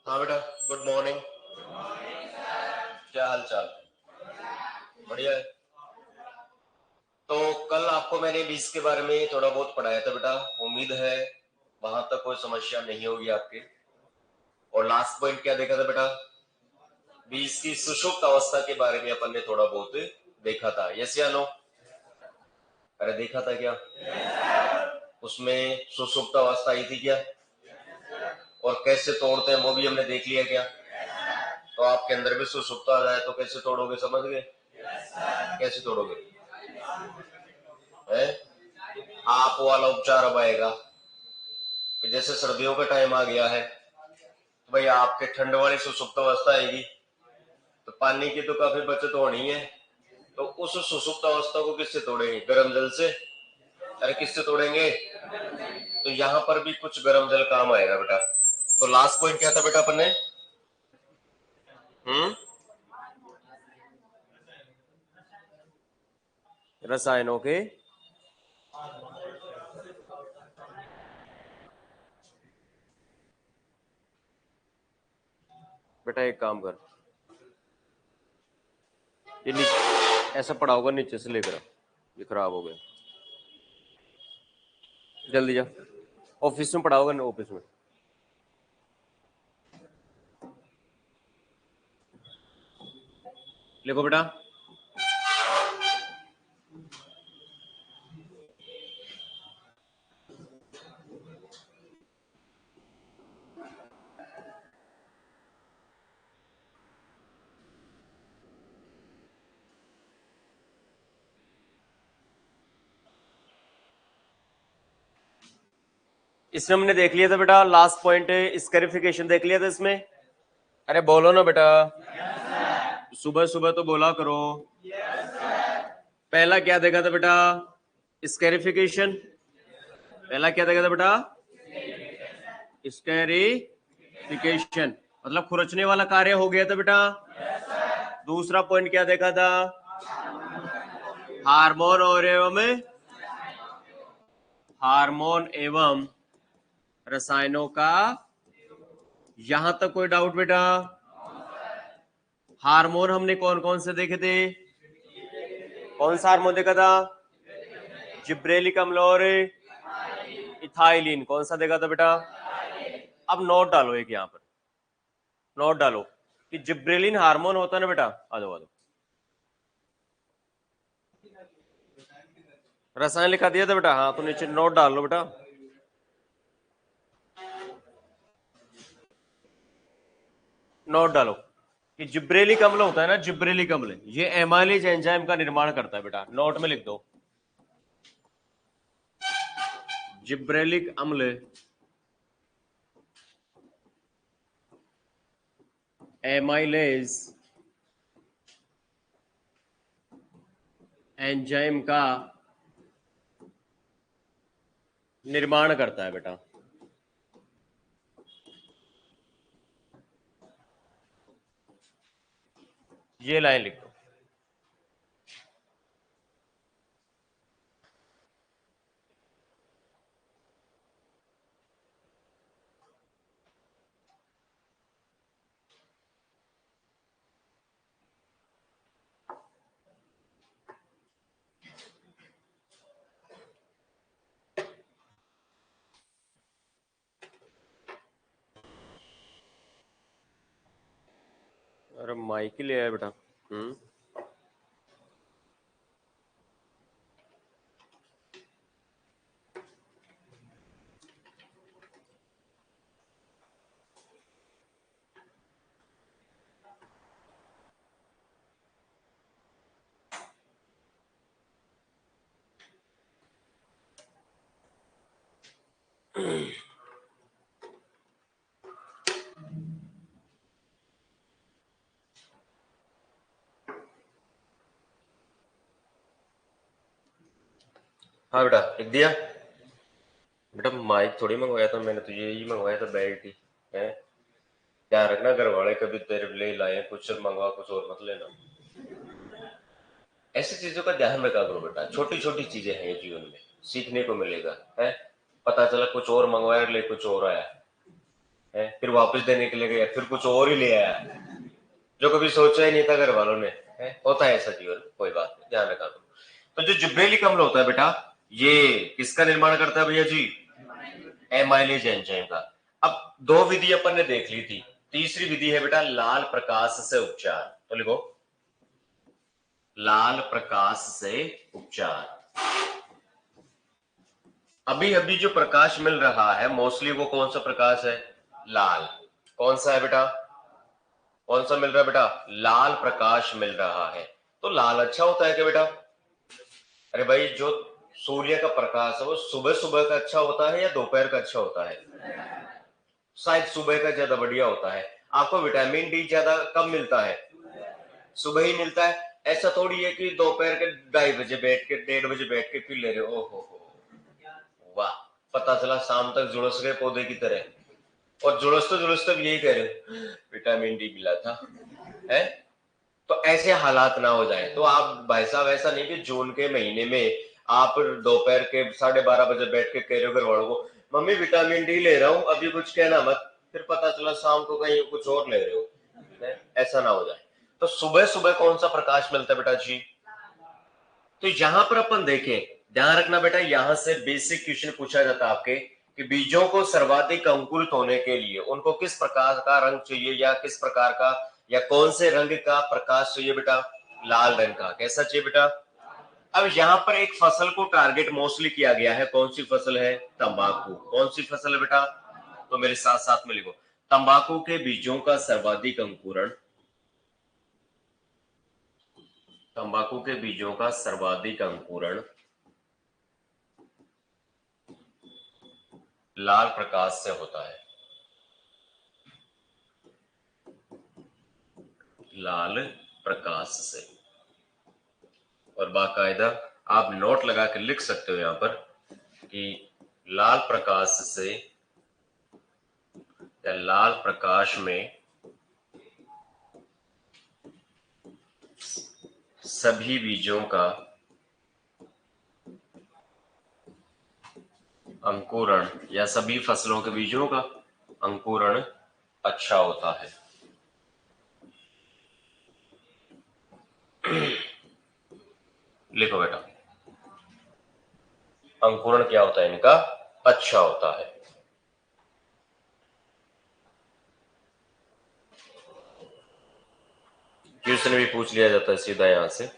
हाँ बेटा, good morning. क्या हाल चाल? बढ़िया है। तो कल आपको मैंने बीस के बारे में थोड़ा बहुत पढ़ाया था बेटा। उम्मीद है वहां तक कोई समस्या नहीं होगी आपके। और लास्ट पॉइंट क्या देखा था बेटा? बीस की सुषुप्त अवस्था के बारे में अपन ने थोड़ा बहुत देखा था, यस या नो? अरे देखा था क्या? उसमें सुषुप्त अवस्था आई थी क्या? और कैसे तोड़ते हैं वो भी हमने देख लिया क्या? तो आपके अंदर भी सुषुप्त आ जाए तो कैसे तोड़ोगे, समझ गए? कैसे तोड़ोगे? है? आप वाला उपचार अब आएगा। जैसे सर्दियों का टाइम आ गया है तो भाई आपके ठंड वाली सुसुप्त अवस्था आएगी, तो पानी की तो काफी बचत होनी है। तो उस सुसुप्त अवस्था को किससे तोड़ेंगे? गर्म जल से। अरे किससे तोड़ेंगे? तो यहाँ पर भी कुछ गर्म जल काम आएगा बेटा। तो लास्ट पॉइंट क्या था बेटा अपन ने? रसायनों के। बेटा एक काम कर, ये नीचे ऐसा पड़ा होगा, नीचे से लेकर ये खराब हो गया। जल्दी जा, ऑफिस में पड़ा होगा ना, ऑफिस में। लिखो बेटा। इसमें हमने देख लिया था बेटा लास्ट पॉइंट, स्कैरिफिकेशन देख लिया था इसमें। अरे बोलो ना बेटा, सुबह सुबह तो बोला करो। पहला क्या देखा था बेटा? स्कैरिफिकेशन। पहला क्या देखा था बेटा? स्कैरिफिकेशन मतलब खुरचने वाला कार्य हो गया था बेटा। दूसरा पॉइंट क्या देखा था? हार्मोन एवं रसायनों का। यहां तक कोई डाउट बेटा? हार्मोन हमने कौन कौन से देखे थे? कौन सा हार्मोन देखा था? जिब्रेलिक अम्ल और इथाइलिन। कौन सा देखा था बेटा? अब नोट डालो, एक यहां पर नोट डालो कि जिब्रेलिन हार्मोन होता है ना बेटा। आ जाओ आ जाओ, रसायन लिखा दिया था बेटा। हाँ तो नीचे नोट डाल लो बेटा। नोट डालो कि जिब्रेलिक अम्ल होता है ना, जिब्रेलिक अम्ल ये एमाइलेज एंजाइम का निर्माण करता है बेटा। नोट में लिख दो, जिब्रेलिक अम्ल एमाइलेज एंजाइम का निर्माण करता है बेटा। ये लाइन लिख दो। अरे माइक ही ले आया बेटा। हाँ बेटा लिख दिया। बेटा माइक थोड़ी मंगवाया था मैंने, तो यही मंगवाया था, बैग ही है। ध्यान रखना, घर वाले कभी तेरे लिए लाए कुछ मंगवा, कुछ और मत लेना। ऐसी चीजों का ध्यान रखा करो बेटा, छोटी छोटी चीजें हैं ये जीवन में, सीखने को मिलेगा है। पता चला कुछ और मंगवाया ले कुछ और आया। है, फिर वापस देने के लिए गया, फिर कुछ और ही ले आया जो कभी सोचा ही नहीं था घर वालों ने। है, होता है ऐसा जीवन, कोई बात नहीं, ध्यान रखा करो। तो जो जिब्रेलिक अम्ल होता है बेटा, ये किसका निर्माण करता है भैया जी? एमाइलेज एंजाइम का। अब दो विधि अपन ने देख ली थी, तीसरी विधि है बेटा लाल प्रकाश से उपचार। तो लिखो लाल प्रकाश से उपचार। अभी अभी जो प्रकाश मिल रहा है मोस्टली वो कौन सा प्रकाश है? लाल। कौन सा है बेटा? कौन सा मिल रहा है बेटा? लाल प्रकाश मिल रहा है। तो लाल अच्छा होता है क्या बेटा? अरे भाई, जो सूर्य का प्रकाश है वो सुबह सुबह का अच्छा होता है या दोपहर का अच्छा होता है? शायद सुबह का ज्यादा बढ़िया होता है। आपको विटामिन डी ज्यादा कब मिलता है? सुबह ही मिलता है। ऐसा थोड़ी है कि दोपहर के 2:30 बजे बैठ के 1:30 बजे बैठ के फिर ले रहे हो। ओहो, वाह, पता चला शाम तक झुलस गए पौधे की तरह। और झुलसते झुलसते यही कह रहे हो विटामिन डी मिला था, है? तो ऐसे हालात ना हो जाए। तो आप भाई साहब ऐसा नहीं कि जून के महीने में आप दोपहर के 12:30 बजे बैठ के कह रहे हो घर वालों को मम्मी विटामिन डी ले रहा हूं, अभी कुछ कहना मत, फिर पता चला शाम को कहीं कुछ और ले रहे हो। ऐसा ना हो जाए। तो सुबह सुबह कौन सा प्रकाश मिलता है बेटा जी? तो यहां पर अपन देखें, ध्यान रखना बेटा, यहां से बेसिक क्वेश्चन पूछा जाता है आपके कि बीजों को सर्वाधिक अंकुरित होने के लिए उनको किस प्रकार का रंग चाहिए, या किस प्रकार का या कौन से रंग का प्रकाश चाहिए बेटा? लाल रंग का। कैसा चाहिए बेटा? अब यहां पर एक फसल को टारगेट मोस्टली किया गया है। कौन सी फसल है? तंबाकू। कौन सी फसल है बेटा? तो मेरे साथ साथ में लिखो, तंबाकू के बीजों का सर्वाधिक अंकुरण, तंबाकू के बीजों का सर्वाधिक अंकुरण लाल प्रकाश से होता है। लाल प्रकाश से। और बाकायदा आप नोट लगा के लिख सकते हो यहां पर कि लाल प्रकाश से या लाल प्रकाश में सभी बीजों का अंकुरण या सभी फसलों के बीजों का अंकुरण अच्छा होता है। लिखो बेटा, अंकुरण क्या होता है इनका? अच्छा होता है। क्वेश्चन भी पूछ लिया जाता है सीधा यहां से।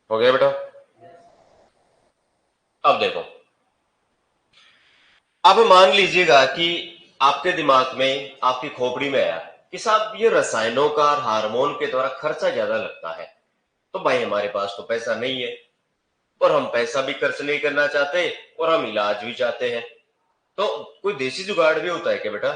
हो गया बेटा? अब देखो, अब मान लीजिएगा कि आपके दिमाग में, आपकी खोपड़ी में आया कि साहब ये रसायनों का और हार्मोन के द्वारा खर्चा ज्यादा लगता है, तो भाई हमारे पास तो पैसा नहीं है और हम पैसा भी खर्च नहीं करना चाहते और हम इलाज भी चाहते हैं, तो कोई देसी जुगाड़ भी होता है क्या बेटा?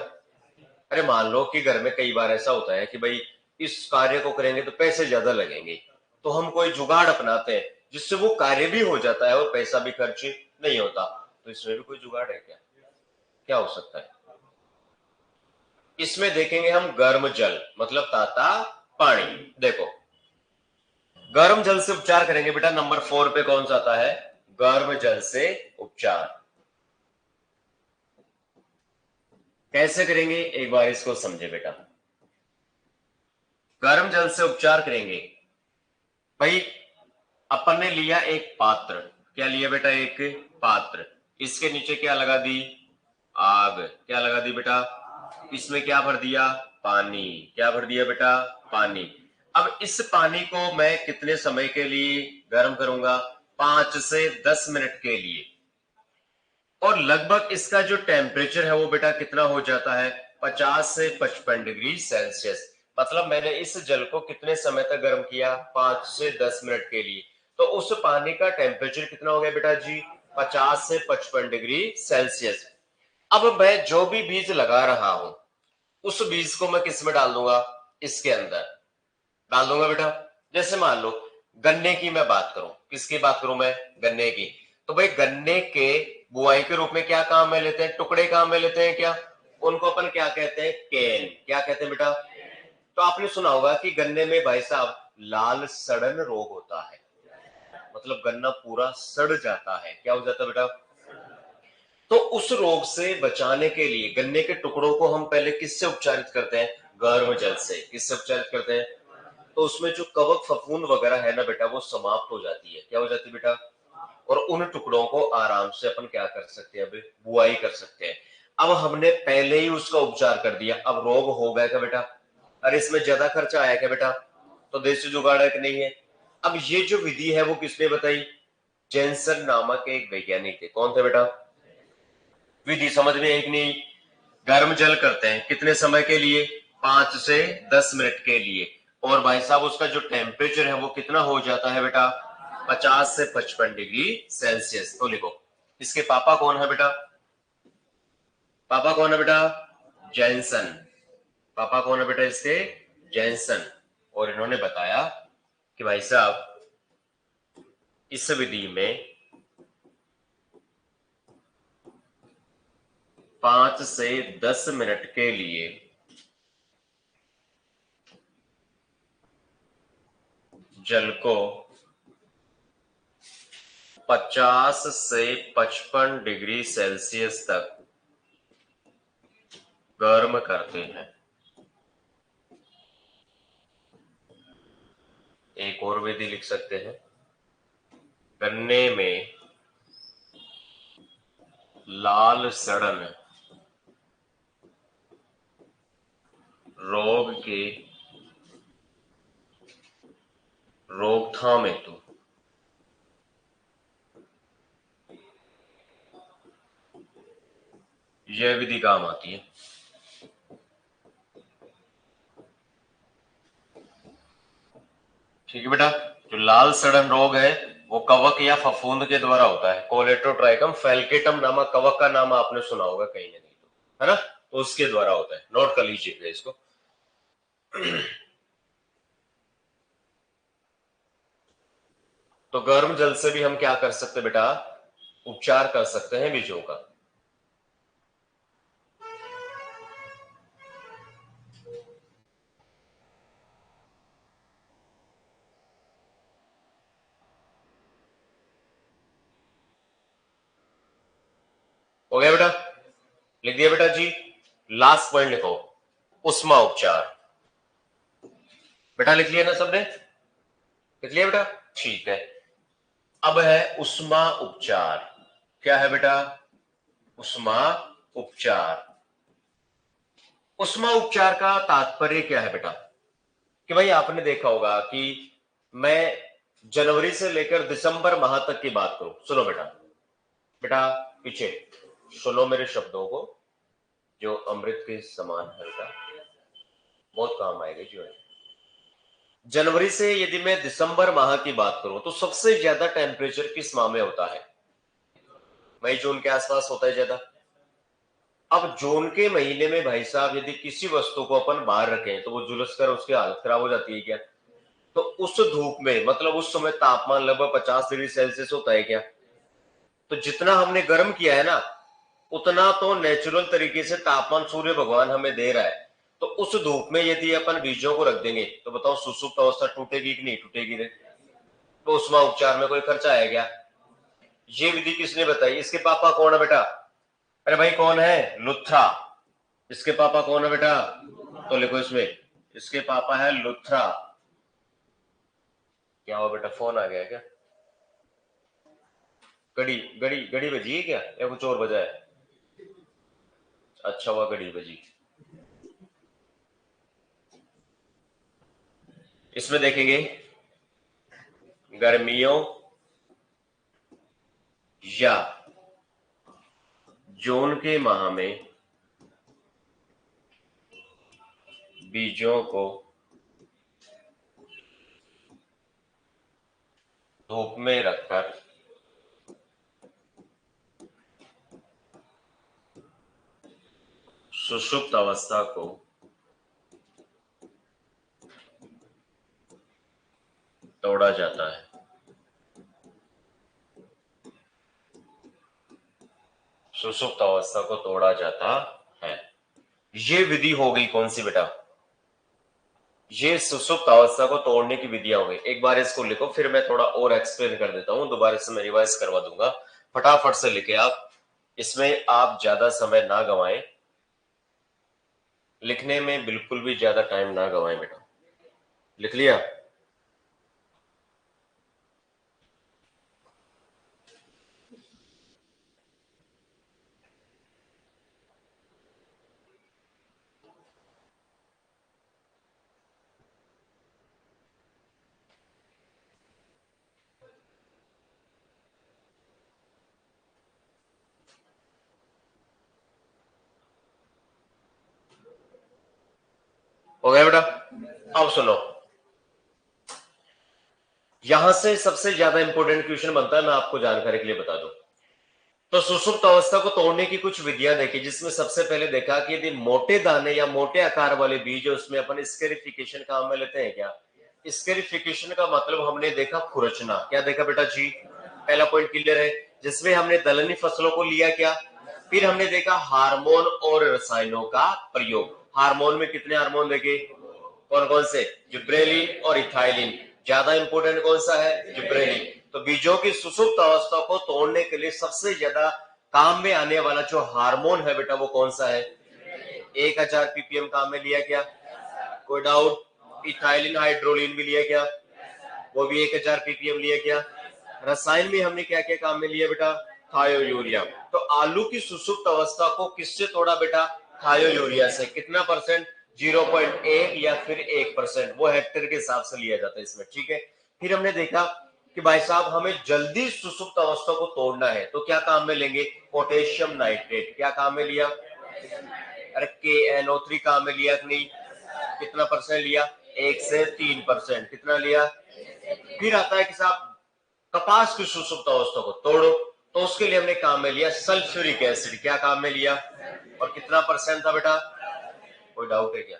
अरे मान लो कि घर में कई बार ऐसा होता है कि भाई इस कार्य को करेंगे तो पैसे ज्यादा लगेंगे, तो हम कोई जुगाड़ अपनाते हैं जिससे वो कार्य भी हो जाता है और पैसा भी खर्च नहीं होता। तो इसमें भी कोई जुगाड़ है क्या? क्या हो सकता है? इसमें देखेंगे हम गर्म जल, मतलब ताता पानी। देखो, गर्म जल से उपचार करेंगे बेटा, नंबर 4 पे कौन सा आता है? गर्म जल से उपचार। कैसे करेंगे एक बार इसको समझे बेटा। गर्म जल से उपचार करेंगे भाई, अपन ने लिया एक पात्र। क्या लिया बेटा? एक पात्र। इसके नीचे क्या लगा दी? आग। क्या लगा दी बेटा? इसमें क्या भर दिया? पानी। क्या भर दिया बेटा? पानी। अब इस पानी को मैं कितने समय के लिए गर्म करूंगा? 5 से 10 मिनट के लिए। और लगभग इसका जो टेम्परेचर है वो बेटा कितना हो जाता है? 50 से 55 डिग्री सेल्सियस। मतलब मैंने इस जल को कितने समय तक गर्म किया? 5 से 10 मिनट के लिए। तो उस पानी का टेम्परेचर कितना हो गया बेटा जी? 50 से 55 डिग्री सेल्सियस। अब मैं जो भी बीज लगा रहा हूं उस बीज को मैं किस में डाल दूंगा? इसके अंदर डाल दूंगा बेटा। जैसे मान लो गन्ने की मैं बात करूं, किसकी बात करूं मैं? गन्ने की। तो भाई गन्ने के बुआई के रूप में क्या काम में लेते हैं? टुकड़े काम में लेते हैं क्या? उनको अपन क्या कहते हैं? केन। क्या कहते हैं बेटा? तो आपने सुना होगा कि गन्ने में भाई साहब लाल सड़न रोग होता है, मतलब गन्ना पूरा सड़ जाता है। क्या हो जाता है बेटा? तो उस रोग से बचाने के लिए गन्ने के टुकड़ों को हम पहले किससे उपचारित करते हैं? गर्म जल से। किससे उपचारित करते हैं? तो उसमें जो कवक फफूंद वगैरह है ना बेटा, वो समाप्त हो जाती है। क्या हो जाती है बेटा? और उन टुकड़ों को आराम से अपन क्या कर सकते हैं? अभी बुआई कर सकते हैं। अब हमने पहले ही उसका उपचार कर दिया, अब रोग हो गया क्या बेटा? अरे इसमें ज्यादा खर्चा आया क्या बेटा? तो देसी जुगाड़ है कि नहीं है? अब ये जो विधि है वो किसने बताई? जेंसन नामक एक वैज्ञानिक थे। कौन थे बेटा? विधि समझ में एक नहीं? गर्म जल करते हैं कितने समय के लिए? 5 से 10 मिनट के लिए। और भाई साहब उसका जो टेम्परेचर है वो कितना हो जाता है बेटा? 50 से 55 डिग्री सेल्सियस। तो लिखो, इसके पापा कौन है बेटा? पापा कौन है बेटा? जैनसन। पापा कौन है बेटा इसके? जैनसन। और इन्होंने बताया कि भाई साहब इस विधि में 5 से 10 मिनट के लिए जल को 50 से 55 डिग्री सेल्सियस तक गर्म करते हैं। एक और विधि लिख सकते हैं, गन्ने में लाल सड़न रोग के रोकथाम हेतु यह विधि काम आती है। ठीक है बेटा? जो लाल सड़न रोग है वो कवक या फफूंद के द्वारा होता है। कोलेटोट्राइकम फेल्केटम नामक कवक का नाम आपने सुना होगा कहीं ना कहीं, तो है ना? तो उसके द्वारा होता है, नोट कर लीजिएगा इसको। तो गर्म जल से भी हम क्या कर सकते हैं बेटा? उपचार कर सकते हैं बीजों का। हो गया बेटा? लिख दिया बेटा जी? लास्ट पॉइंट लिखो, उष्मा उपचार। बेटा लिख लिया ना सबने? लिख लिया बेटा? ठीक है। अब है उष्मा उपचार। क्या है बेटा? उष्मा उपचार। उष्मा उपचार का तात्पर्य क्या है बेटा? कि भाई आपने देखा होगा कि मैं जनवरी से लेकर दिसंबर माह तक की बात करूं। सुनो बेटा, बेटा पीछे सुनो मेरे शब्दों को, जो अमृत के समान हल्का, बहुत काम आएगा जो है। जनवरी से यदि मैं दिसंबर माह की बात करूं तो सबसे ज्यादा टेम्परेचर किस माह में होता है? मई जून के आसपास होता है ज्यादा। अब जून के महीने में भाई साहब यदि किसी वस्तु को अपन बाहर रखें तो वो झुलस कर उसकी हालत खराब हो जाती है क्या? तो उस धूप में, मतलब उस समय तापमान लगभग 50 डिग्री सेल्सियस होता है क्या? तो जितना हमने गर्म किया है ना, उतना तो नेचुरल तरीके से तापमान सूर्य भगवान हमें दे रहा है। तो उस धूप में यदि अपन बीजों को रख देंगे तो बताओ सुसुप्त अवस्था टूटेगी कि नहीं टूटेगी रे? तो उसमें उपचार में कोई खर्चा आया क्या? ये विधि किसने बताई? इसके पापा कौन है बेटा? अरे भाई कौन है? लुथरा। इसके पापा कौन है बेटा? तो लिखो इसमें, इसके पापा है लुथरा। क्या हुआ बेटा, फोन आ गया क्या? घड़ी घड़ी घड़ी बजी है क्या या कुछ और बजा है? अच्छा हुआ घड़ी बजी। इसमें देखेंगे गर्मियों या जून के माह में बीजों को धूप में रखकर सुषुप्त अवस्था को तोड़ा जाता है। सुषुप्त अवस्था को तोड़ा जाता है। ये विधि हो गई कौन सी बेटा? ये सुसुप्त अवस्था को तोड़ने की विधियां हो गई। एक बार इसको लिखो, फिर मैं थोड़ा और एक्सप्लेन कर देता हूं, दोबारा से मैं रिवाइज करवा दूंगा। फटाफट से लिखे आप, इसमें आप ज्यादा समय ना गवाएं, लिखने में बिल्कुल भी ज्यादा टाइम ना गवाएं बेटा। लिख लिया? हो गया बेटा? अब सुनो, यहां से सबसे ज्यादा इंपॉर्टेंट क्वेश्चन बनता है, मैं आपको जानकारी के लिए बता दूं। तो सुसुप्त अवस्था को तोड़ने की कुछ विधियां देखी, जिसमें सबसे पहले देखा कि यदि मोटे दाने या मोटे आकार वाले बीज है, उसमें अपन स्केरिफिकेशन काम में लेते हैं क्या? स्केरिफिकेशन का मतलब हमने देखा खुरचना। क्या देखा बेटा जी? पहला पॉइंट क्लियर है। जिसमें हमने दलहनी फसलों को लिया क्या? फिर हमने देखा हार्मोन और रसायनों का प्रयोग। हार्मोन में कितने हार्मोन देखे? कौन कौन से? जिब्रेलिन और इथाइलिन। ज्यादा इंपोर्टेंट कौन सा है? जिब्रेलिन। तो बीजों की सुसुप्त अवस्था को तोड़ने के लिए सबसे ज्यादा काम में आने वाला जो हार्मोन है बेटा, वो कौन सा है? 1000 पीपीएम काम में लिया क्या? कोई डाउट? इथाइलिन हाइड्रोलिन भी लिया क्या? वो भी 1000 पीपीएम लिया क्या? रसायन में हमने क्या क्या काम में लिया बेटा? थायो यूरिया। तो आलू की सुसुप्त अवस्था को किससे तोड़ा बेटा? थायो यूरिया से। कितना परसेंट? 0.1 या फिर 1%। वो हेक्टेयर के हिसाब से लिया जाता है इसमें, ठीक है। फिर हमने देखा कि भाई साहब हमें जल्दी सुसुप्त अवस्था को तोड़ना है, तो क्या काम में लेंगे? Potassium nitrate. क्या काम में लिया? अरे KNO3 काम में लिया कि नहीं? कितना परसेंट लिया? 1 से 3%। कितना लिया? फिर आता है कि साहब कपास की सुसुप्त अवस्था को तोड़ो, तो उसके लिए हमने काम में लिया सल्फ्यूरिक एसिड। क्या काम में लिया? और कितना परसेंट था बेटा? कोई डाउट है क्या?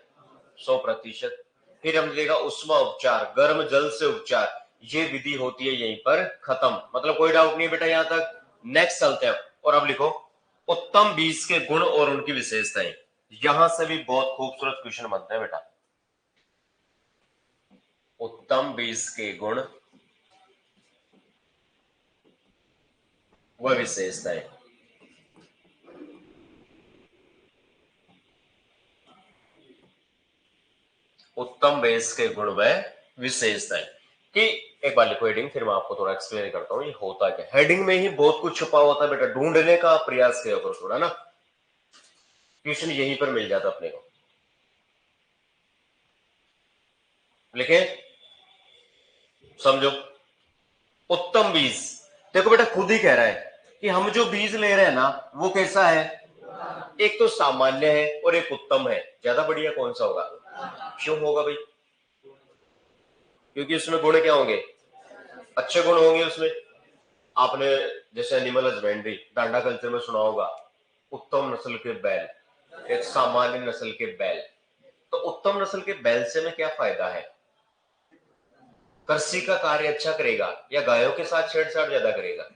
100%। फिर हमने देखा उष्मा उपचार, गर्म जल से उपचार। ये विधि होती है यहीं पर खत्म। मतलब कोई डाउट नहीं बेटा यहां तक? नेक्स्ट चलते हैं और अब लिखो उत्तम बीज के गुण और उनकी विशेषताएं। यहां से भी बहुत खूबसूरत क्वेश्चन बनते हैं बेटा। उत्तम बीज के गुण व विशेषताएं। उत्तम बेस के गुण व विशेषताएं कि एक बार लिखो हेडिंग, फिर मैं आपको थोड़ा एक्सप्लेन करता हूं ये होता क्या। हेडिंग में ही बहुत कुछ छुपा होता है बेटा, ढूंढने का प्रयास किया करो थोड़ा ना, क्वेश्चन यहीं पर मिल जाता अपने को। लिखे? समझो। उत्तम बीज, देखो बेटा खुद ही कह रहा है कि हम जो बीज ले रहे हैं ना, वो कैसा है? एक तो सामान्य है और एक उत्तम है। ज्यादा बढ़िया कौन सा होगा? क्यों होगा भाई? क्योंकि उसमें गुण क्या होंगे? अच्छे गुण होंगे उसमें। आपने जैसे एनिमल हस्बेंड्री, डांडा कल्चर में सुना होगा, उत्तम नस्ल के बैल, एक सामान्य नस्ल के बैल। तो उत्तम नस्ल के बैल से में क्या फायदा है? कृषि का कार्य अच्छा करेगा या गायों के साथ छेड़छाड़ ज्यादा करेगा?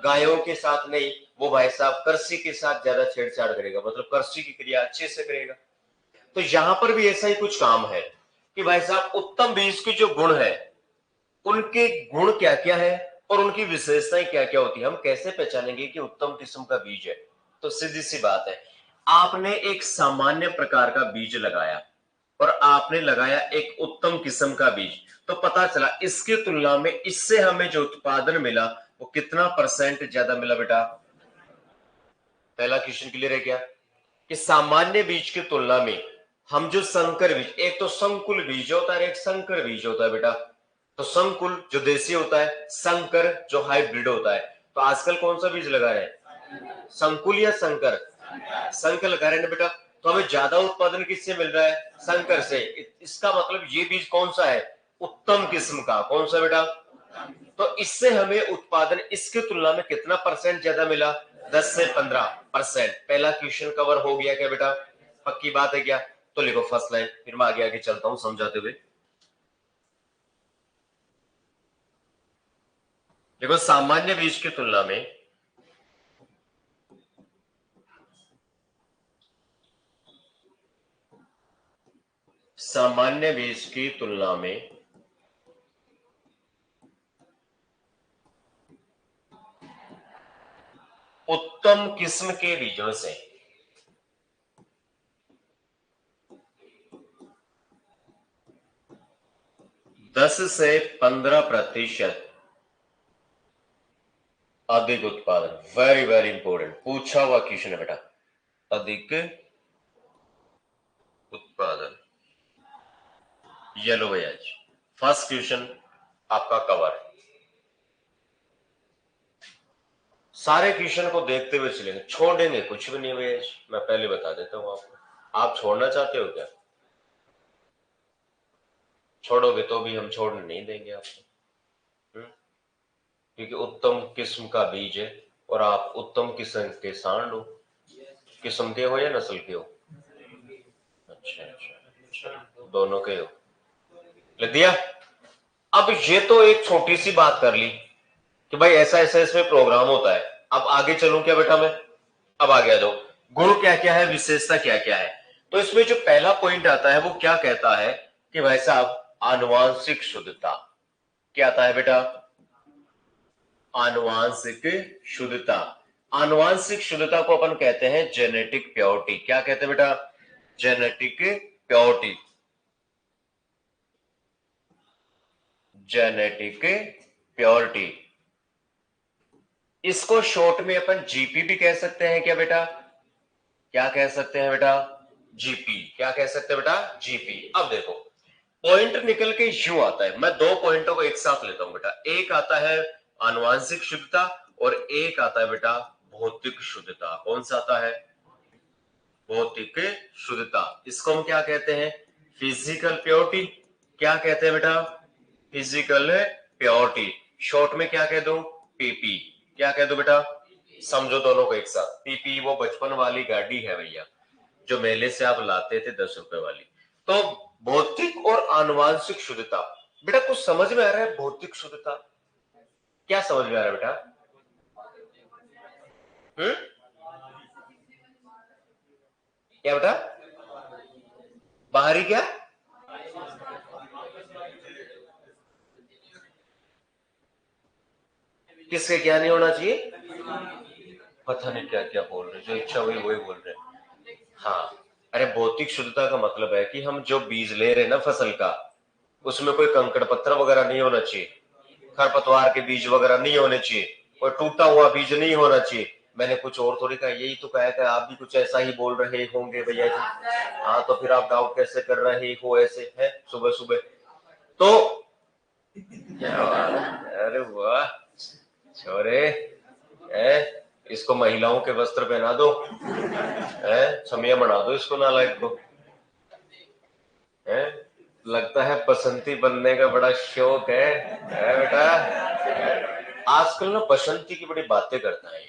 गायों के साथ नहीं, वो भाई साहब कृषि के साथ ज्यादा छेड़छाड़ करेगा, मतलब कृषि की क्रिया अच्छे से करेगा। तो यहां पर भी ऐसा ही कुछ काम है कि भाई साहब उत्तम बीज के जो गुण है, उनके गुण क्या क्या है और उनकी विशेषताएं क्या क्या होती है। हम कैसे पहचानेंगे कि उत्तम किस्म का बीज है? तो सीधी सी बात है, आपने एक सामान्य प्रकार का बीज लगाया और आपने लगाया एक उत्तम किस्म का बीज, तो पता चला इसकी तुलना में इससे हमें जो उत्पादन मिला वो कितना परसेंट ज्यादा मिला बेटा? पहला क्वेश्चन क्लियर है क्या? कि सामान्य बीज की तुलना में हम जो संकर बीज, एक तो संकुल बीज होता है, एक संकर बीज होता है बेटा। तो संकुल जो देसी होता है, संकर जो हाइब्रिड होता है। तो आजकल कौन सा बीज लगा रहे हैं? संकुल या संकर? संकर लगा रहे हैं ना बेटा। तो हमें ज्यादा उत्पादन किससे मिल रहा है? संकर से। इसका मतलब ये बीज कौन सा है? उत्तम किस्म का। कौन सा बेटा? तो इससे हमें उत्पादन इसकी तुलना में कितना परसेंट ज्यादा मिला? 10 से 15%। पहला क्वेश्चन कवर हो गया क्या बेटा? पक्की बात है क्या? तो लिखो फर्स्ट लाइन, फिर मैं आगे आगे चलता हूं समझाते हुए। देखो सामान्य बीज की तुलना में सामान्य बीज की तुलना में उत्तम किस्म के बीजों से दस से 15% अधिक उत्पादन। वेरी वेरी इंपॉर्टेंट पूछा हुआ क्वेश्चन है बेटा, अधिक उत्पादन। ये लो भैया जी, फर्स्ट क्वेश्चन आपका कवर है। सारे क्वेश्चन को देखते हुए चलेंगे, छोड़ेंगे कुछ भी नहीं भैया जी, मैं पहले बता देता हूं आपको। आप छोड़ना चाहते हो क्या? छोड़ोगे तो भी हम छोड़ने नहीं देंगे आपको, क्योंकि उत्तम किस्म का बीज है और आप उत्तम किस्म के सांड हो। किस्म के हो या नस्ल के हो? अच्छा अच्छा, दोनों के हो। लिख दिया। अब ये तो एक छोटी सी बात कर ली कि भाई ऐसा ऐसा इसमें प्रोग्राम होता है। अब आगे चलूं क्या बेटा मैं? अब आगे आ जाओ, गुण क्या क्या है, विशेषता क्या क्या है। तो इसमें जो पहला पॉइंट आता है वो क्या कहता है कि भाई साहब आनुवांशिक शुद्धता। क्या आता है बेटा? आनुवांशिक शुद्धता। आनुवांशिक शुद्धता को अपन कहते हैं जेनेटिक प्योरिटी। क्या कहते हैं बेटा? Genetic purity. जेनेटिक प्योरिटी, इसको शॉर्ट में अपन जीपी भी कह सकते हैं क्या बेटा? क्या कह सकते हैं बेटा? जीपी। क्या कह सकते हैं बेटा? जीपी। अब देखो पॉइंट निकल के यूं आता है, मैं दो पॉइंटों को एक साथ लेता हूं बेटा। एक आता है आनुवांशिक शुद्धता और एक आता है बेटा भौतिक शुद्धता। कौन सा आता है? भौतिक शुद्धता। इसको हम क्या कहते हैं? Physical purity. क्या कहते हैं बेटा? Physical purity. शॉर्ट में क्या कह दो? पीपी। क्या कह दो बेटा? समझो दोनों को एक साथ। पीपी वो बचपन वाली गाड़ी है भैया, जो मेले से आप लाते थे 10 रुपए वाली। तो भौतिक और आनुवांशिक शुद्धता, बेटा कुछ समझ में आ रहा है? भौतिक शुद्धता क्या समझ में आ रहा है बेटा? हम्म, क्या बेटा? बाहरी क्या? किसके क्या नहीं होना चाहिए? पता नहीं क्या क्या बोल रहे, जो इच्छा हुई वही बोल रहे। हाँ, अरे भौतिक शुद्धता का मतलब है कि हम जो बीज ले रहे हैं ना फसल का, उसमें कोई कंकड़ पत्थर वगैरह नहीं होना चाहिए, खरपतवार के बीज वगैरह नहीं होने चाहिए, कोई टूटा हुआ बीज नहीं होना चाहिए। मैंने कुछ और थोड़ी कहा, यही तो कहा था। आप भी कुछ ऐसा ही बोल रहे होंगे भैया जी। हाँ तो फिर आप डाउट कैसे कर रहे हो ऐसे है सुबह सुबह? तो क्या बात है? अरे वाह छोरे, है इसको महिलाओं के वस्त्र पहना दो, है छमिया बना दो इसको, नालायक को। है लगता है बसंती बनने का बड़ा शौक है बेटा? आजकल ना बसंती की बड़ी बातें करता है,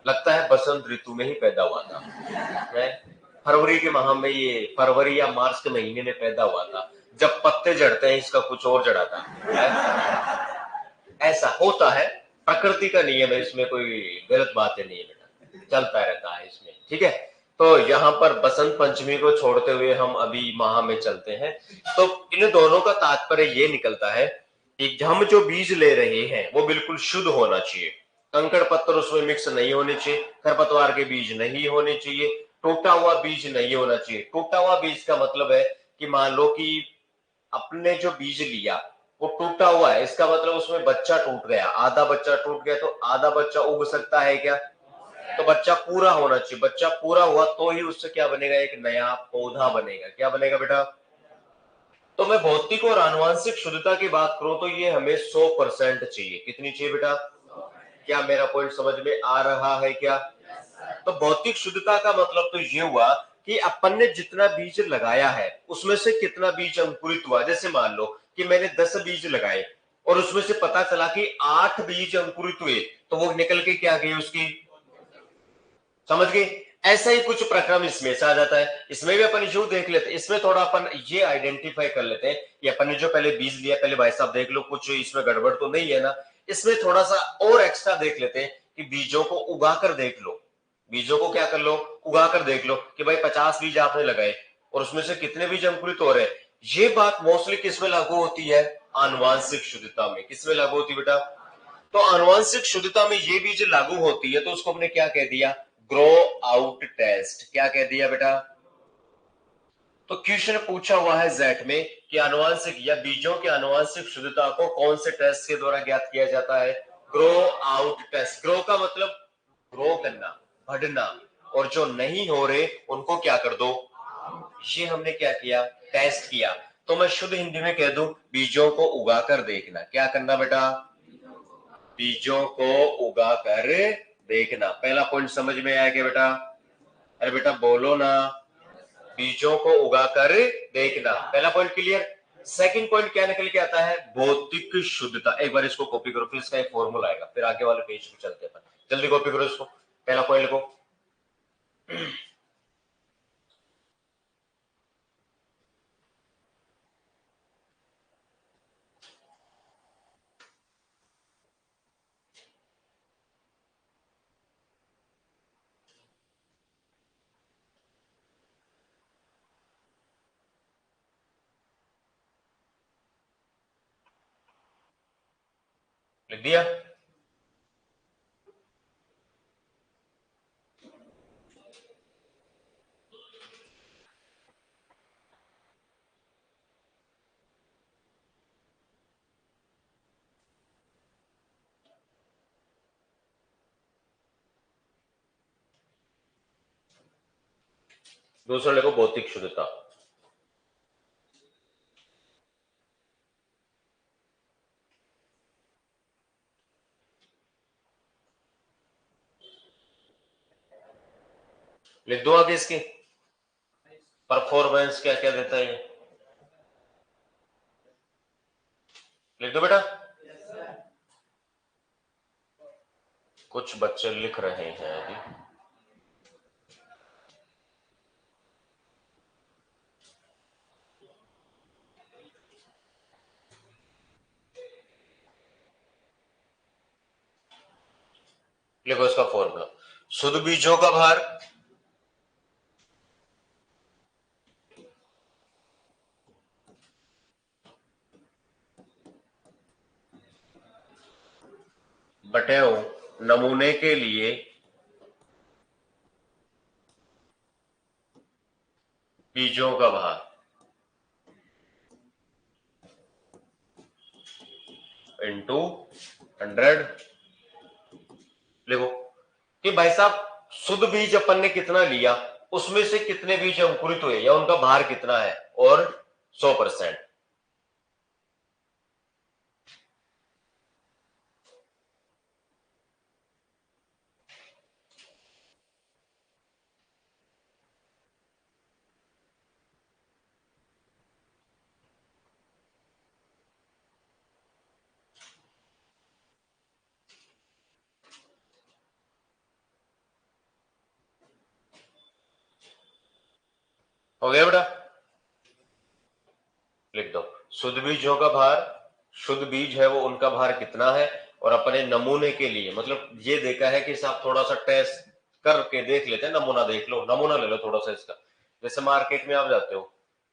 लगता है बसंत ऋतु में ही पैदा हुआ था। है फरवरी के माह में, ये फरवरी या मार्च के महीने में पैदा हुआ था, जब पत्ते जड़ते हैं इसका कुछ और जड़ा था। ऐसा होता है, प्रकृति का नियम है, इसमें कोई गलत बातें नहीं है बेटा, चलता रहता है इसमें। ठीक है, तो यहाँ पर बसंत पंचमी को छोड़ते हुए हम अभी माह में चलते हैं। तो इन दोनों का तात्पर्य ये निकलता है कि हम जो बीज ले रहे हैं वो बिल्कुल शुद्ध होना चाहिए, कंकड़ पत्थर उसमें मिक्स नहीं होने चाहिए, खरपतवार के बीज नहीं होने चाहिए, टूटा हुआ बीज नहीं होना चाहिए। टूटा हुआ बीज का मतलब है कि मान लो कि अपने जो बीज लिया वो टूटा हुआ है, इसका मतलब उसमें बच्चा टूट गया, आधा बच्चा टूट गया, तो आधा बच्चा उग सकता है क्या? तो बच्चा पूरा होना चाहिए। बच्चा पूरा हुआ तो ही उससे क्या बनेगा? एक नया पौधा बनेगा। क्या बनेगा बेटा? तो मैं भौतिक और आनुवांशिक शुद्धता की बात करूं तो ये हमें 100% चाहिए। कितनी चाहिए बेटा? क्या मेरा पॉइंट समझ में आ रहा है क्या? तो भौतिक शुद्धता का मतलब तो ये हुआ कि अपन ने जितना बीज लगाया है उसमें से कितना बीज अंकुरित हुआ। जैसे मान लो कि मैंने 10 बीज लगाए और उसमें से पता चला कि 8 बीज अंकुरित हुए, तो वो निकल के क्या गई उसकी, समझ गए? ऐसा ही कुछ प्रक्रम इसमें से आ जाता है। इसमें भी अपन यूं देख लेते हैं, इसमें थोड़ा अपन ये आइडेंटिफाई कर लेते हैं कि अपन ने जो पहले बीज लिया, पहले भाई साहब देख लो कुछ इसमें गड़बड़ तो नहीं है ना। इसमें थोड़ा सा और एक्स्ट्रा देख लेते हैं कि बीजों को उगा कर देख लो। बीजों को क्या कर लो? उगा कर देख लो कि भाई 50 बीज आपने लगाए और उसमें से कितने बीज अंकुरित हो रहे हैं। ये बात मोस्टली किसमें लागू होती है, आनुवांशिक शुद्धता में। किसमें लागू होती है बेटा, तो आनुवांशिक शुद्धता में ये बीज लागू होती है, तो उसको हमने क्या कह दिया, ग्रो आउट टेस्ट। क्या कह दिया बेटा, तो क्वेश्चन पूछा हुआ है जेट में कि आनुवांशिक या बीजों की आनुवांशिक शुद्धता को कौन से टेस्ट के द्वारा ज्ञात किया जाता है, ग्रो आउट टेस्ट। ग्रो का मतलब ग्रो करना, बढ़ना, और जो नहीं हो रहे उनको क्या कर दो, ये हमने क्या किया, टेस्ट किया। तो मैं शुद्ध हिंदी में कह दूं, बीजों को उगा कर देखना। क्या करना बेटा, बीजों को उगा कर देखना। पहला पॉइंट समझ में आया क्या बेटा, अरे बेटा बोलो ना, बीजों को उगाकर देखना, पहला पॉइंट क्लियर। सेकंड पॉइंट क्या निकल के आता है, भौतिक शुद्धता। एक बार इसको कॉपी करो, फिर इसका एक फॉर्मूला आएगा, फिर आगे वाले पेज पे चलते हैं। जल्दी कॉपी करो इसको, पहला पॉइंट लिखो। लिख दिया, दूसरा लिखो भौतिक शुद्धता। लिख दो आगे इसकी परफॉर्मेंस क्या क्या देता है ये, लिख दो बेटा। कुछ बच्चे लिख रहे हैं अभी, लिखो इसका फॉर्मूला। शुद्ध बीजों का भार बटे नमूने के लिए बीजों का भार इंटू 100। लिखो कि भाई साहब शुद्ध बीज अपन ने कितना लिया, उसमें से कितने बीज अंकुरित हुए या उनका भार कितना है, और 100%। हो गया बेटा, लिख दो शुद्ध बीजों का भार, शुद्ध बीज है वो उनका भार कितना है, और अपने नमूने के लिए, मतलब ये देखा है कि साहब थोड़ा सा टेस्ट करके देख लेते हैं, नमूना देख लो, नमूना ले लो थोड़ा सा इसका। जैसे मार्केट में आप जाते हो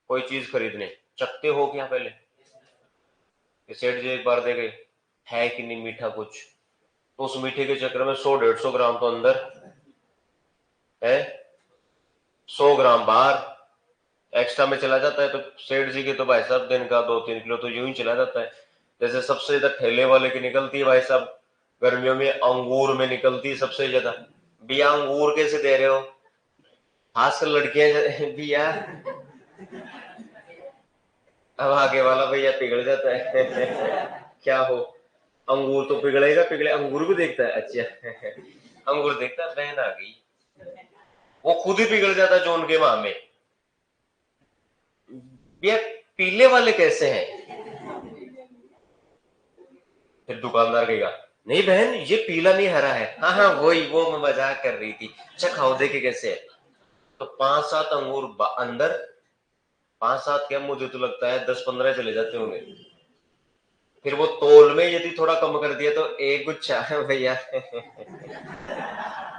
कोई चीज खरीदने, चखते हो क्या पहले, सेठ जी एक बार दे गए, है कि नहीं मीठा कुछ, तो उस मीठे के चक्कर में 100-150 ग्राम तो अंदर है, 100 ग्राम बाहर एक्स्ट्रा में चला जाता है। तो सेठ जी के तो भाई साहब दिन का 2-3 किलो तो यूं ही चला जाता है। जैसे सबसे ज्यादा ठेले वाले की निकलती है भाई साहब, गर्मियों में अंगूर में निकलती है सबसे ज्यादा। भैया अंगूर कैसे दे रहे हो, खासकर लड़कियां भैया, अब आगे वाला भैया पिघल जाता है क्या हो, अंगूर तो पिघलेगा, पिघले अंगूर भी देखता है, अच्छा अंगूर देखता है, बहन आ गई, वो खुद ही पिघल जाता है जो उनके वहां में। भैया पीले वाले कैसे हैं, फिर दुकानदार कहेगा नहीं बहन ये पीला नहीं हरा है, हाँ हाँ वही, वो मैं मजाक कर रही थी, अच्छा खाओ देखे कैसे है। तो 5-7 अंगूर अंदर, 5-7 क्या, मुझे तो लगता है 10-15 चले जाते होंगे। फिर वो तोल में यदि थोड़ा कम कर दिया तो एक गुच्छा है भैया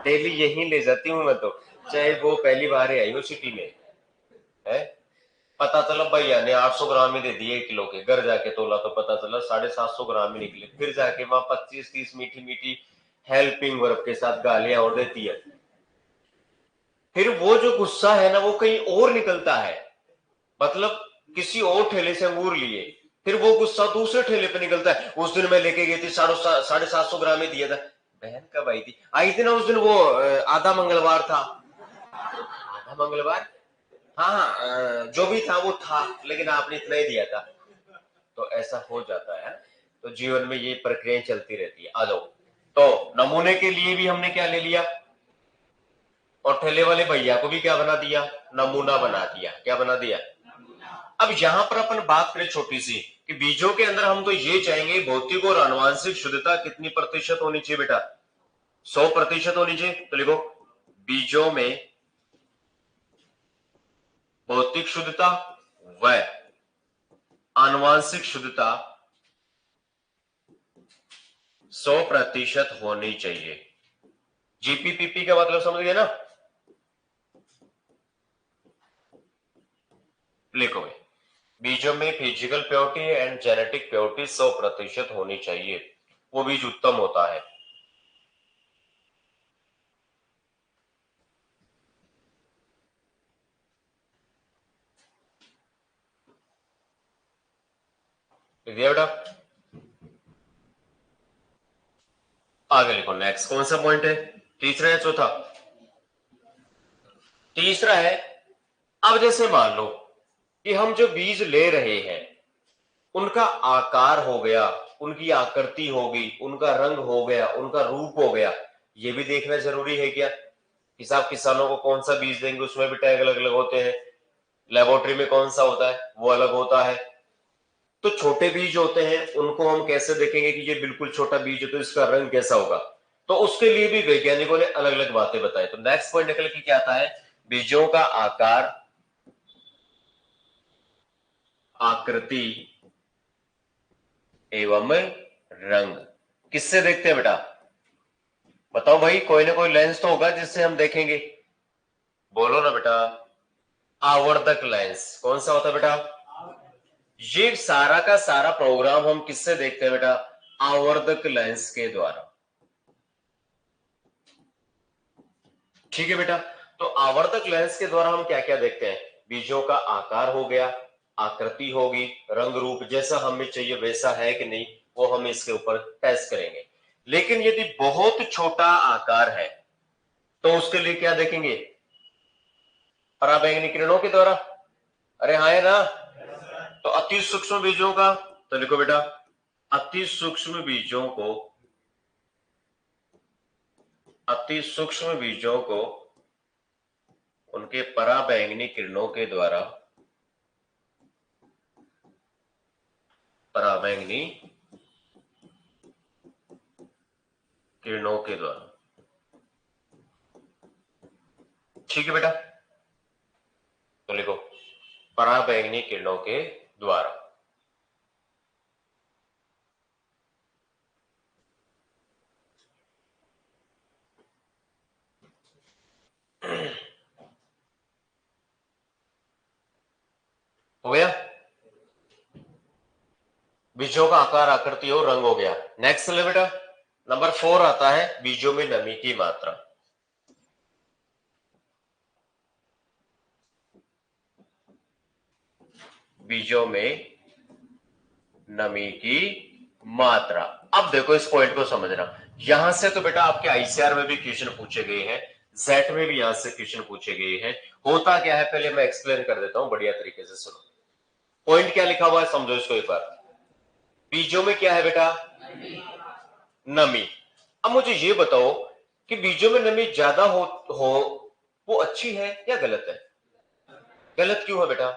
डेली यही ले जाती हूँ मैं तो, चाहे वो पहली बार ही आई हो सिटी में है। पता चला भैया ने 800 ग्राम ही दे दिए 1 किलो के, घर जाके तोला तो पता चला 750 ग्राम ही निकले। फिर जाके वहां 25-30 मीठी मीठी हेल्पिंग वर्ब के साथ गालियां और देती है। फिर वो जो गुस्सा है ना वो कहीं और निकलता है, मतलब किसी और ठेले से अंगूर लिए, फिर वो गुस्सा दूसरे ठेले पे निकलता है। उस दिन मैं लेके गई थी 750 ग्राम ही दिया था। बहन कब आई थी ना उस दिन, वो आधा मंगलवार था। आधा मंगलवार, हाँ हाँ, जो भी था वो था, लेकिन आपने इतना ही दिया था। तो ऐसा हो जाता है। तो जीवन में ये प्रक्रियाएं चलती रहती है। आ जाओ, तो नमूने के लिए भी हमने क्या ले लिया, और ठेले वाले भैया को भी क्या बना दिया, नमूना बना दिया। क्या बना दिया। अब यहां पर अपन बात करें छोटी सी, कि बीजों के अंदर हम तो ये चाहेंगे भौतिक और आनुवांशिक शुद्धता कितनी प्रतिशत होनी चाहिए बेटा, 100% होनी चाहिए। तो लिखो, बीजों में भौतिक शुद्धता व आनुवांशिक शुद्धता 100% होनी चाहिए। जीपीपीपी का मतलब समझ गए ना। लिखो भाई, बीजों में physical purity and genetic purity 100% होनी चाहिए, वो बीज उत्तम होता है। बेटा आगे लिखो, नेक्स्ट कौन सा पॉइंट है, तीसरा या चौथा, तीसरा है। अब जैसे मान लो कि हम जो बीज ले रहे हैं उनका आकार हो गया, उनकी आकृति हो गई, उनका रंग हो गया, उनका रूप हो गया, ये भी देखना जरूरी है क्या। हिसाब किसानों को कौन सा बीज देंगे उसमें भी टैग अलग अलग होते हैं, लेबोरेटरी में कौन सा होता है वो अलग होता है। तो छोटे बीज होते हैं उनको हम कैसे देखेंगे कि ये बिल्कुल छोटा बीज है तो इसका रंग कैसा होगा, तो उसके लिए भी वैज्ञानिकों ने अलग अलग बातें बताई। तो नेक्स्ट पॉइंट निकल के क्या आता है, बीजों का आकार, आकृति एवं रंग किससे देखते हैं बेटा, बताओ भाई, कोई ना कोई लेंस तो होगा जिससे हम देखेंगे, बोलो ना बेटा। आवर्धक लेंस, कौन सा होता है बेटा, ये सारा का सारा प्रोग्राम हम किससे देखते हैं बेटा, आवर्धक लेंस के द्वारा। ठीक है बेटा, तो आवर्धक लेंस के द्वारा हम क्या क्या देखते हैं, बीजों का आकार हो गया, आकृति होगी, रंग रूप जैसा हमें चाहिए वैसा है कि नहीं, वो हम इसके ऊपर टेस्ट करेंगे। लेकिन यदि बहुत छोटा आकार है तो उसके लिए क्या देखेंगे, पराबैंगनी किरणों के द्वारा। अरे हाँ है ना। तो अति सूक्ष्म बीजों का, तो लिखो बेटा, अति सूक्ष्म बीजों को, अति सूक्ष्म बीजों को उनके पराबैंगनी किरणों के द्वारा, पराबैंगनी किरणों के द्वारा। ठीक है बेटा, तो लिखो, पराबैंगनी किरणों के द्वारा। हो गया, बीजों का आकार, आकृति और रंग हो गया। नेक्स्ट ले बेटा, नंबर 4 आता है बीजों में नमी की मात्रा। बीजों में नमी की मात्रा। अब देखो इस पॉइंट को समझना, यहां से तो बेटा आपके आईसीआर में भी क्वेश्चन पूछे गए हैं, जेट में भी यहां से क्वेश्चन पूछे गए हैं। होता क्या है पहले मैं एक्सप्लेन कर देता हूं, बढ़िया तरीके से सुनो। पॉइंट क्या लिखा हुआ है समझो इसको एक बार। बीजों में क्या है बेटा, नमी। अब मुझे ये बताओ कि बीजों में नमी ज्यादा हो वो अच्छी है या गलत है। गलत क्यों है बेटा,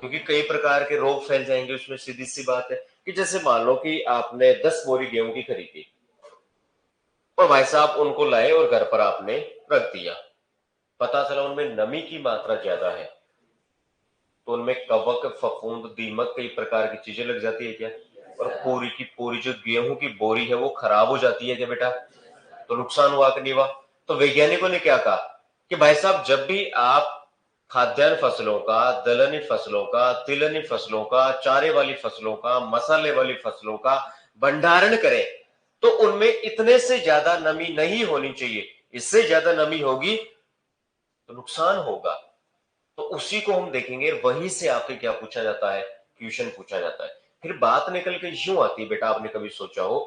क्योंकि कई प्रकार के रोग फैल जाएंगे उसमें, सीधी सी बात है। कि जैसे मान लो कि आपने 10 बोरी गेहूं की खरीदी और भाई साहब उनको लाए और घर पर आपने रख दिया, पता चला उनमें नमी की मात्रा ज्यादा है, तो उनमें कवक, फफूंद, दीमक, कई प्रकार की चीजें लग जाती है क्या, और पूरी की पूरी जो गेहूं की बोरी है वो खराब हो जाती है क्या बेटा, तो नुकसान हुआ कि नहीं हुआ। तो वैज्ञानिकों ने क्या कहा कि भाई साहब जब भी आप खाद्यान्न फसलों का, दलहनी फसलों का, तिलहनी फसलों का, चारे वाली फसलों का, मसाले वाली फसलों का भंडारण करें तो उनमें इतने से ज्यादा नमी नहीं होनी चाहिए। इससे ज्यादा नमी होगी तो नुकसान होगा। तो उसी को हम देखेंगे। वहीं से आपके क्या पूछा जाता है, क्वेश्चन पूछा जाता है। फिर बात निकल के यूं आती है, बेटा आपने कभी सोचा हो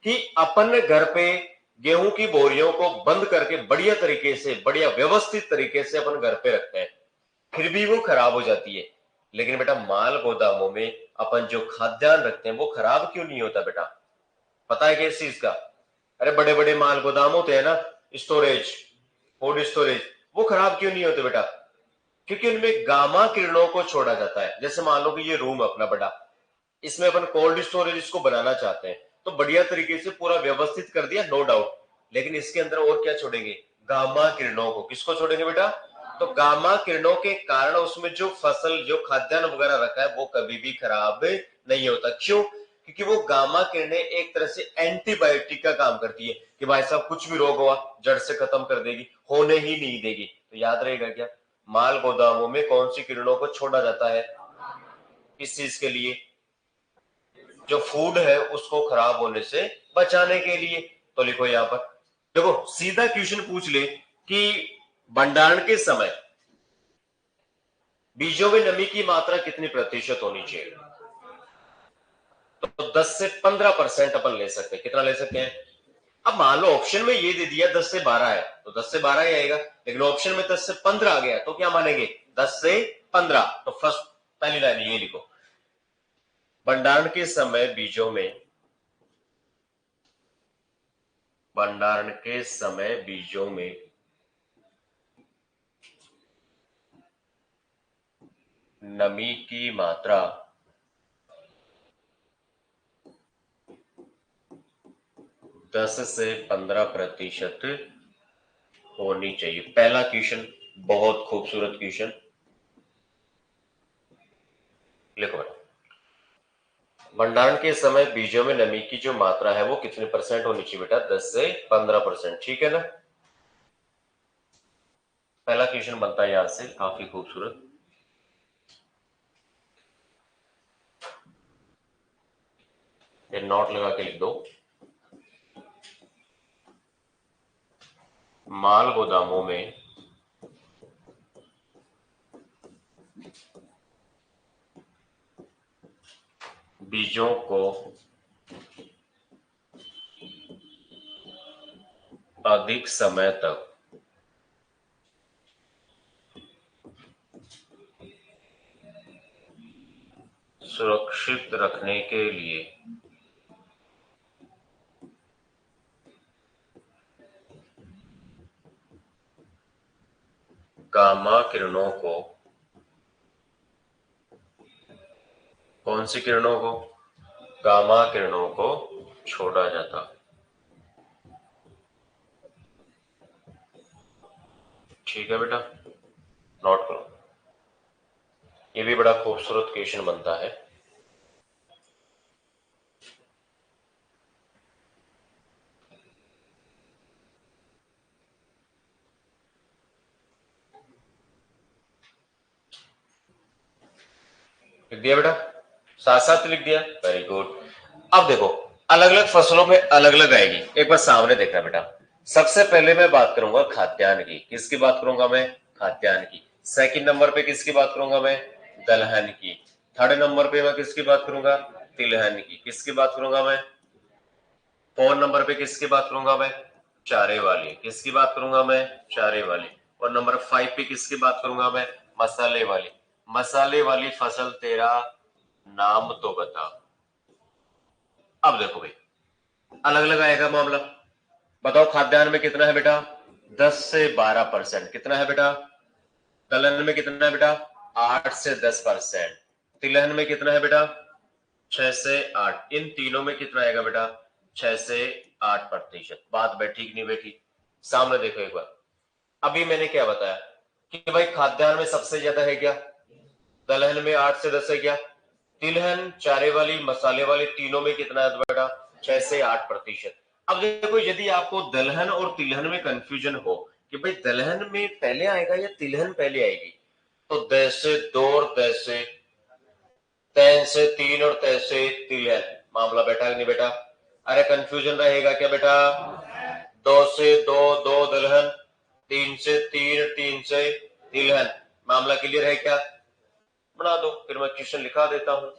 कि अपन घर पे गेहूं की बोरियों को बंद करके बढ़िया तरीके से, बढ़िया व्यवस्थित तरीके से अपन घर पे रखते हैं, फिर भी वो खराब हो जाती है। लेकिन बेटा माल गोदामों में अपन जो खाद्यान्न रखते हैं वो खराब क्यों नहीं होता बेटा? पता है किस चीज का? अरे बड़े बड़े माल गोदाम होते हैं ना, स्टोरेज, फूड स्टोरेज, वो खराब क्यों नहीं होते बेटा? क्योंकि उनमें गामा किरणों को छोड़ा जाता है। जैसे मान लो कि ये रूम अपना बड़ा, इसमें अपन कोल्ड स्टोरेज इसको बनाना चाहते हैं, तो बढ़िया तरीके से पूरा व्यवस्थित कर दिया, नो डाउट। लेकिन इसके अंदर और क्या छोड़ेंगे? गामा किरणों को। किसको छोड़ेंगे बेटा? तो गामा किरणों के कारण उसमें जो फसल, जो खाद्यान्न वगैरह रखा है वो कभी भी खराब नहीं होता। क्यों? क्योंकि वो गामा किरणें एक तरह से एंटीबायोटिक का काम करती है कि भाई साहब कुछ भी रोग हुआ जड़ से खत्म कर देगी, होने ही नहीं देगी। तो याद रहेगा क्या? माल गोदामों में कौन सी किरणों को छोड़ा जाता है? इस चीज के लिए, जो फूड है उसको खराब होने से बचाने के लिए। तो लिखो यहां पर, देखो सीधा क्वेश्चन पूछ ले कि भंडारण के समय बीजों में नमी की मात्रा कितनी प्रतिशत होनी चाहिए? तो 10 से 15% अपन ले सकते हैं। कितना ले सकते हैं? अब मान लो ऑप्शन में ये दे दिया 10 से 12 है तो 10 से 12 ही आएगा, लेकिन ऑप्शन में 10 से 15 आ गया तो क्या मानेंगे? 10 से 15। तो फर्स्ट पहली लाइन ये लिखो, भंडारण के समय बीजों में, भंडारण के समय बीजों में नमी की मात्रा 10 से 15% होनी चाहिए। पहला क्वेश्चन बहुत खूबसूरत क्वेश्चन, लिखो भंडारण के समय बीजों में नमी की जो मात्रा है वो कितने परसेंट होनी चाहिए बेटा? 10 से 15%। ठीक है ना? पहला क्वेश्चन बनता है यहां से, काफी खूबसूरत। ये नोट लगा के लिख दो, माल गोदामों में बीजों को अधिक समय तक सुरक्षित रखने के लिए गामा किरणों को, कौन सी किरणों को? गामा किरणों को छोड़ा जाता। ठीक है बेटा, नोट करो। ये भी बड़ा खूबसूरत क्वेश्चन बनता है। लिख दिया बेटा? साथ साथ लिख दिया, वेरी गुड। अब देखो अलग अलग फसलों में अलग अलग आएगी, एक बार सामने देखना बेटा। सबसे पहले मैं बात करूंगा खाद्यान्न की। किसकी बात करूंगा मैं? खाद्यान्न की। सेकंड नंबर पे किसकी बात करूंगा मैं? दलहन की। थर्ड नंबर पे मैं किसकी बात करूंगा? तिलहन की। किसकी बात करूंगा मैं? फोर्थ नंबर पे किसकी बात करूंगा मैं? चारे वाली। किसकी बात करूंगा मैं? चारे वाली। और नंबर 5 पे किसकी बात करूंगा मैं? मसाले वाली। मसाले वाली फसल तेरा नाम तो बता। अब देखो भाई, अलग अलग आएगा मामला। बताओ खाद्यान्न में कितना है बेटा? 10 से 12%। कितना है बेटा? दलहन में कितना है बेटा? 8 से 10%। तिलहन में कितना है बेटा? 6 से 8। इन तीनों में कितना आएगा बेटा? 6 से 8%। बात बैठी कि नहीं बैठी? सामने देखो एक बार। अभी मैंने क्या बताया कि भाई खाद्यान्न में सबसे ज्यादा है क्या? दलहन में 8 से 10 है क्या? तिलहन, चारे वाली, मसाले वाली, तीनों में कितना है बेटा? 6 से 8%। अब देखो यदि आपको दलहन और तिलहन में कंफ्यूजन हो कि भाई दलहन में पहले आएगा या तिलहन पहले आएगी, तो द से 2 और द से, तैन से 3 और तै से तिल। मामला बैठा कि नहीं बेटा? अरे कंफ्यूजन रहेगा क्या बेटा? 2 से 2, 2 दलहन, 3 से 3, 3 से तिलहन। मामला क्लियर है क्या? बना दो, फिर मैं क्वेश्चन लिखा देता हूं।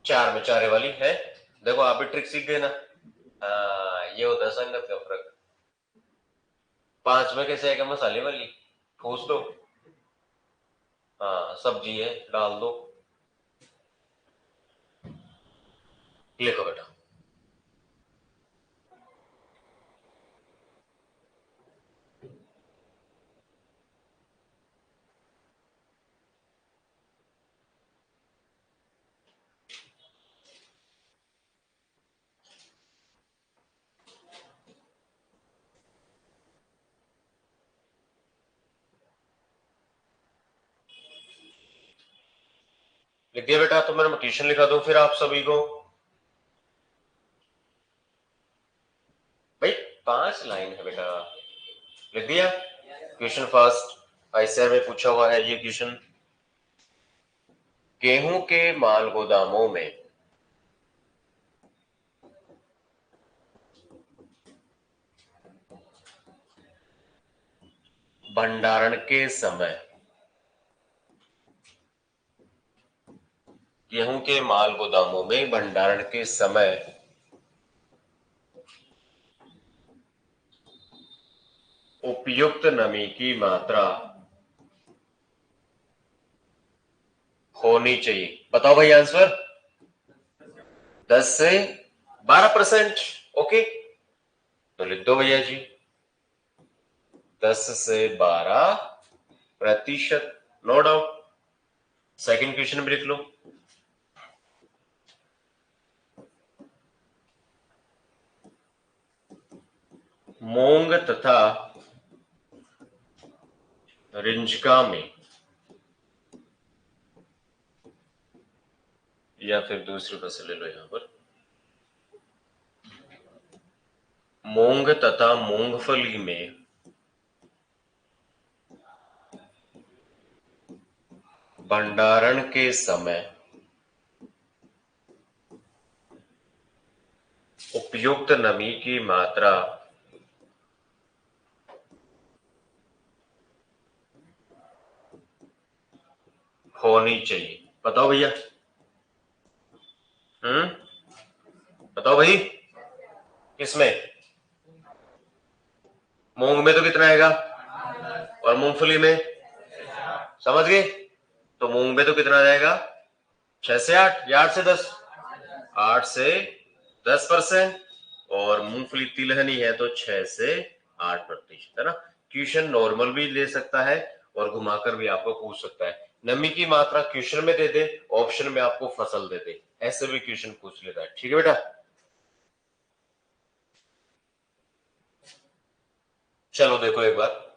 चार में चारे वाली है, देखो आप भी ट्रिक सीख गए ना। ये होता है संगत का फर्क। 5 में कैसे आएगा? मसाले वाली ठूस दो। हाँ सब्जी है, डाल दो। लिखो बेटा। लिख दिया बेटा? तो मैं ट्यूशन लिखा दूं फिर आप सभी को। भाई 5 लाइन है बेटा। लिख दिया? क्वेश्चन फर्स्ट आईसीआर में पूछा हुआ है ये क्वेश्चन। गेहूं के माल गोदामों में भंडारण के समय, गेहूं के माल गोदामों में भंडारण के समय उपयुक्त नमी की मात्रा होनी चाहिए। बताओ भाई आंसर। 10 से 12%। ओके, तो लिख दो भैया जी, 10 से 12%। No doubt. सेकंड क्वेश्चन भी लिख लो। मूंग तथा रिंजका में, या फिर दूसरी फसल ले लो यहां पर, मूंग तथा मूंगफली में भंडारण के समय उपयुक्त नमी की मात्रा होनी चाहिए। बताओ भैया। बताओ भाई। किसमें? मूंग में तो कितना आएगा, और मूंगफली में? समझ गए? तो मूंग में तो कितना जाएगा? 6 से 8, या 8 से 10? 8 से 10%। और मूंगफली तिलहनी है तो 6 से 8%, है ना। क्वेश्चन नॉर्मल भी ले सकता है और घुमाकर भी आपको पूछ सकता है। नमी की मात्रा क्वेश्चन में दे दे, ऑप्शन में आपको फसल दे दे, ऐसे भी क्वेश्चन पूछ लेता है। ठीक है बेटा? चलो देखो एक बार,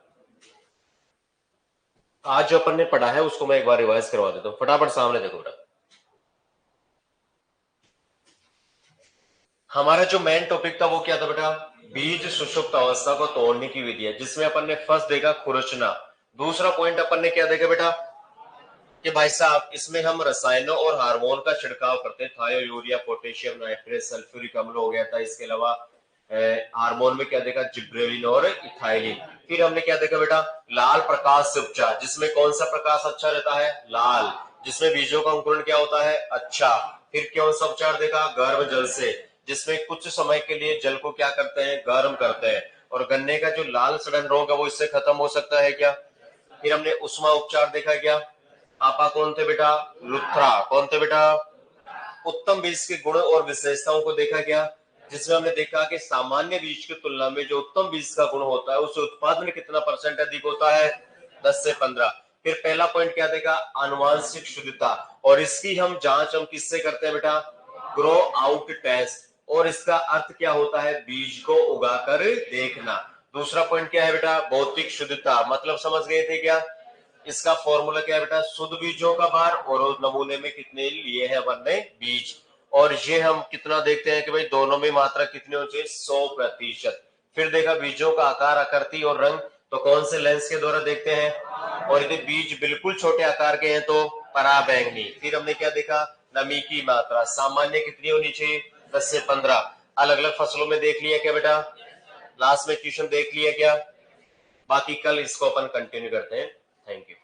आज जो अपन ने पढ़ा है उसको मैं एक बार रिवाइज करवा देता हूं। फटाफट सामने देखो बेटा। हमारा जो मेन टॉपिक था वो क्या था बेटा? बीज सुषुप्त अवस्था को तोड़ने की विधि है, जिसमें अपन ने फर्स्ट देखा खुरचना। दूसरा पॉइंट अपन ने क्या देखा बेटा? कि भाई साहब इसमें हम रसायनों और हार्मोन का छिड़काव करते हैं। थायो, यूरिया, पोटेशियम नाइट्रेट, सल्फ्यूरिक अम्ल हो गया था। इसके अलावा हार्मोन में क्या देखा? जिब्रेलिन और इथाइलिन। फिर हमने क्या देखा बेटा? लाल प्रकाश से उपचार, जिसमें कौन सा प्रकाश अच्छा रहता है? लाल। जिसमें बीजों का अंकुरण क्या होता है? अच्छा। फिर कौन सा उपचार देखा? गर्म जल से, जिसमें कुछ समय के लिए जल को क्या करते हैं? गर्म करते हैं। और गन्ने का जो लाल सड़न रोग है वो इससे खत्म हो सकता है क्या? फिर हमने उष्मा उपचार देखा क्या? पापा कौन थे बेटा? लुथ्रा। कौन थे बेटा? उत्तम बीज के गुण और विशेषताओं को देखा गया, जिसमें हमने देखा कि सामान्य बीज की तुलना में जो उत्तम बीज का गुण होता है उसे उत्पादन कितना परसेंट अधिक होता है? 10 से 15। फिर पहला पॉइंट क्या देखा? आनुवांशिक शुद्धता। और इसकी हम जांच हम किससे करते हैं बेटा? Grow out test. और इसका अर्थ क्या होता है? बीज को उगाकर देखना। दूसरा पॉइंट क्या है बेटा? भौतिक शुद्धता। मतलब समझ गए थे क्या? इसका फॉर्मूला क्या है बेटा? शुद्ध बीजों का भार और उस नमूने में कितने लिए हैं अपन ने बीज। और ये हम कितना देखते हैं कि भाई दोनों में मात्रा कितनी होनी चाहिए, 100%। फिर देखा बीजों का आकार, आकृति और रंग, तो कौन से लेंस के द्वारा देखते हैं, और यदि बीज बिल्कुल छोटे आकार के हैं तो पराबैंगनी। फिर हमने क्या देखा, नमी की मात्रा सामान्य कितनी होनी चाहिए, 10 से 15। अलग अलग फसलों में देख लिया क्या बेटा, लास्ट में क्वेश्चन देख लिया क्या, बाकी कल इसको अपन कंटिन्यू करते हैं। Thank you.